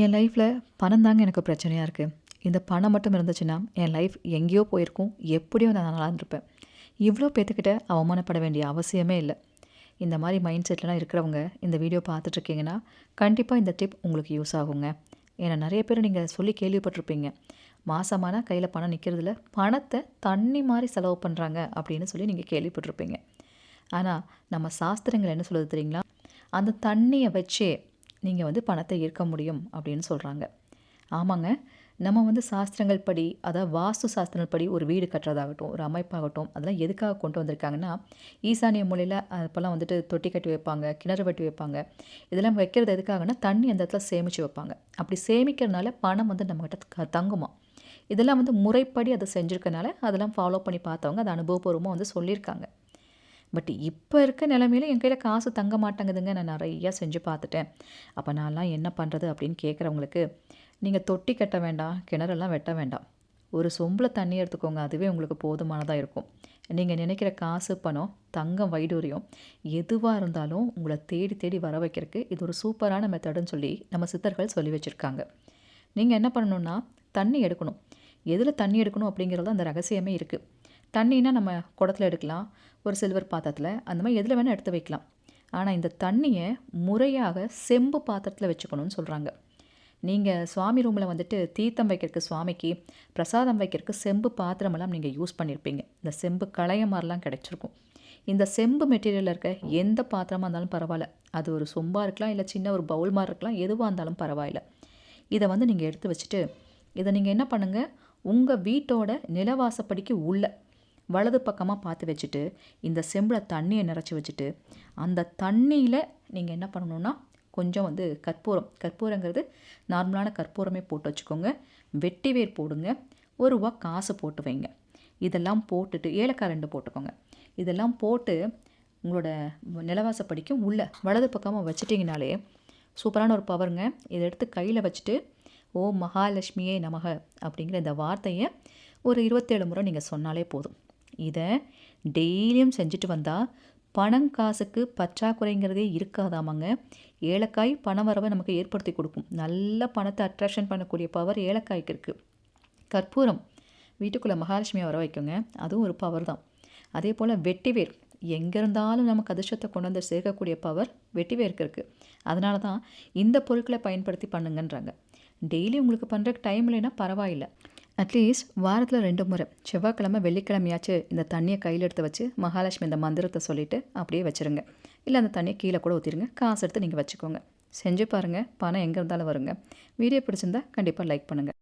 என் லைஃப்பில் பணம் தாங்க எனக்கு பிரச்சனையாக இருக்குது. இந்த பணம் மட்டும் இருந்துச்சுன்னா என் லைஃப் எங்கேயோ போயிருக்கும். எப்படியோ நான் நல்லா இருந்திருப்பேன். இவ்வளோ பேத்துக்கிட்ட அவமானப்பட வேண்டிய அவசியமே இல்லை. இந்த மாதிரி மைண்ட் செட்லாம் இருக்கிறவங்க இந்த வீடியோ பார்த்துட்ருக்கீங்கன்னா கண்டிப்பாக இந்த டிப் உங்களுக்கு யூஸ் ஆகுங்க. ஏன்னா நிறைய பேர் நீங்கள் சொல்லி கேள்விப்பட்டிருப்பீங்க. மாசமான கையில் பணம் நிற்கிறதுல பணத்தை தண்ணி மாதிரி செலவு பண்ணுறாங்க அப்படின்னு சொல்லி நீங்கள் கேள்விப்பட்டிருப்பீங்க. ஆனால் நம்ம சாஸ்திரங்கள் என்ன சொல்லுது தெரியுங்களா? அந்த தண்ணியை வச்சே நீங்கள் பணத்தை ஈர்க்க முடியும் அப்படின்னு சொல்கிறாங்க. ஆமாங்க, நம்ம சாஸ்திரங்கள் படி, அதாவது வாஸ்து சாஸ்திரங்கள் படி ஒரு வீடு கட்டுறதாகட்டும், ஒரு அமைப்பாகட்டும், அதெல்லாம் எதுக்காக கொண்டு வந்திருக்காங்கன்னா, ஈசானிய மூலையில் அப்போல்லாம் தொட்டி கட்டி வைப்பாங்க, கிணறு வெட்டி வைப்பாங்க. இதெல்லாம் வைக்கிறது எதுக்காகன்னா தண்ணி அந்த இடத்துல சேமித்து வைப்பாங்க. அப்படி சேமிக்கிறதுனால பணம் நம்மகிட்ட தங்குமா. இதெல்லாம் முறைப்படி அதை செஞ்சுருக்கனால அதெல்லாம் ஃபாலோ பண்ணி பார்த்தவங்க அதை அனுபவபூர்வமாக சொல்லியிருக்காங்க. பட் இப்போ இருக்க நிலைமையில என் கையில் காசு தங்க மாட்டேங்குதுங்க. நான் நிறையா செஞ்சு பார்த்துட்டேன். அப்போ நான்லாம் என்ன பண்ணுறது அப்படின்னு கேட்குறவங்களுக்கு, நீங்கள் தொட்டி கட்ட வேண்டாம், கிணறெல்லாம் வெட்ட வேண்டாம். ஒரு சொம்பில் தண்ணி எடுத்துக்கோங்க. அதுவே உங்களுக்கு போதுமானதாக இருக்கும். நீங்கள் நினைக்கிற காசு, பணம், தங்கம், வைடூரியம் எதுவாக இருந்தாலும் உங்களை தேடி தேடி வர வைக்கிறதுக்கு இது ஒரு சூப்பரான மெத்தடுன்னு சொல்லி நம்ம சித்தர்கள் சொல்லி வச்சுருக்காங்க. நீங்கள் என்ன பண்ணணுன்னா, தண்ணி எடுக்கணும். எதில் தண்ணி எடுக்கணும் அப்படிங்கிறது அந்த ரகசியமே இருக்குது. தண்ணினா நம்ம குடத்துல எடுக்கலாம், ஒரு சில்வர் பாத்திரத்தில், அந்த மாதிரி எதில் வேணால் எடுத்து வைக்கலாம். ஆனால் இந்த தண்ணியை முறையாக செம்பு பாத்திரத்தில் வச்சுக்கணும்னு சொல்கிறாங்க. நீங்கள் சுவாமி ரூமில் தீர்த்தம் வைக்கிறதுக்கு, சுவாமிக்கு பிரசாதம் வைக்கிறதுக்கு செம்பு பாத்திரமெல்லாம் நீங்கள் யூஸ் பண்ணியிருப்பீங்க. இந்த செம்பு களைய மாதிரிலாம் கிடச்சிருக்கும். இந்த செம்பு மெட்டீரியலில் இருக்க எந்த பாத்திரமாக இருந்தாலும் பரவாயில்ல. அது ஒரு சொம்பாக இருக்கலாம், இல்லை சின்ன ஒரு பவுல் மாதிரி இருக்கலாம், எதுவாக இருந்தாலும் பரவாயில்ல. இதை நீங்கள் எடுத்து வச்சுட்டு, இதை நீங்கள் என்ன பண்ணுங்கள், உங்கள் வீட்டோட நிலவாசப்படிக்கு உள்ள வலது பக்கமாக பார்த்து வச்சுட்டு, இந்த செம்பில் தண்ணியை நிறச்சி வச்சுட்டு, அந்த தண்ணியில் நீங்கள் என்ன பண்ணணுன்னா, கொஞ்சம் கற்பூரங்கிறது நார்மலான கற்பூரமே போட்டு வச்சுக்கோங்க. வெட்டி வேர் போடுங்க. ₹1 காசு போட்டு வைங்க. இதெல்லாம் போட்டுட்டு ஏலக்காய் 2 போட்டுக்கோங்க. இதெல்லாம் போட்டு உங்களோட நிலவாசப்படிக்கும் உள்ள வலது பக்கமாக வச்சுட்டிங்கனாலே சூப்பரான ஒரு பவருங்க. இதை எடுத்து கையில் வச்சுட்டு, ஓம் மகாலட்சுமியே நமக அப்படிங்கிற இந்த வார்த்தையை ஒரு 27 முறை நீங்கள் சொன்னாலே போதும். இதை டெய்லியும் செஞ்சுட்டு வந்தால் பணம் காசுக்கு பற்றாக்குறைங்கிறதே இருக்காதாமாங்க. ஏலக்காய் பண வரவை நமக்கு ஏற்படுத்தி கொடுக்கும். நல்ல பணத்தை அட்ராக்ஷன் பண்ணக்கூடிய பவர் ஏலக்காய்க்கு இருக்குது. கற்பூரம் வீட்டுக்குள்ளே மகாலட்சுமியை வர வைக்குங்க. அதுவும் ஒரு பவர் தான். அதே போல் வெட்டிவேர் எங்கே இருந்தாலும் நமக்கு அதிர்ஷ்டத்தை கொண்டு வந்து சேர்க்கக்கூடிய பவர் வெட்டிவேருக்கு இருக்குது. அதனால தான் இந்த பொருட்களை பயன்படுத்தி பண்ணுங்கன்றாங்க. டெய்லி உங்களுக்கு பண்ணுறதுக்கு டைம் இல்லைன்னா பரவாயில்லை. அட்லீஸ்ட் வாரத்தில் 2 முறை செவ்வாய்க்கிழமை, வெள்ளிக்கிழமையாச்சும் இந்த தண்ணியை கையில் எடுத்து வச்சு மகாலட்சுமி இந்த மந்திரத்தை சொல்லிவிட்டு அப்படியே வச்சுருங்க. இல்லை அந்த தண்ணியை கீழே கூட ஊற்றிடுங்க. காசு எடுத்து நீங்கள் வச்சுக்கோங்க. செஞ்சு பாருங்கள். பணம் எங்கே இருந்தாலும் வருங்க. வீடியோ பிடிச்சிருந்தா கண்டிப்பாக லைக் பண்ணுங்கள்.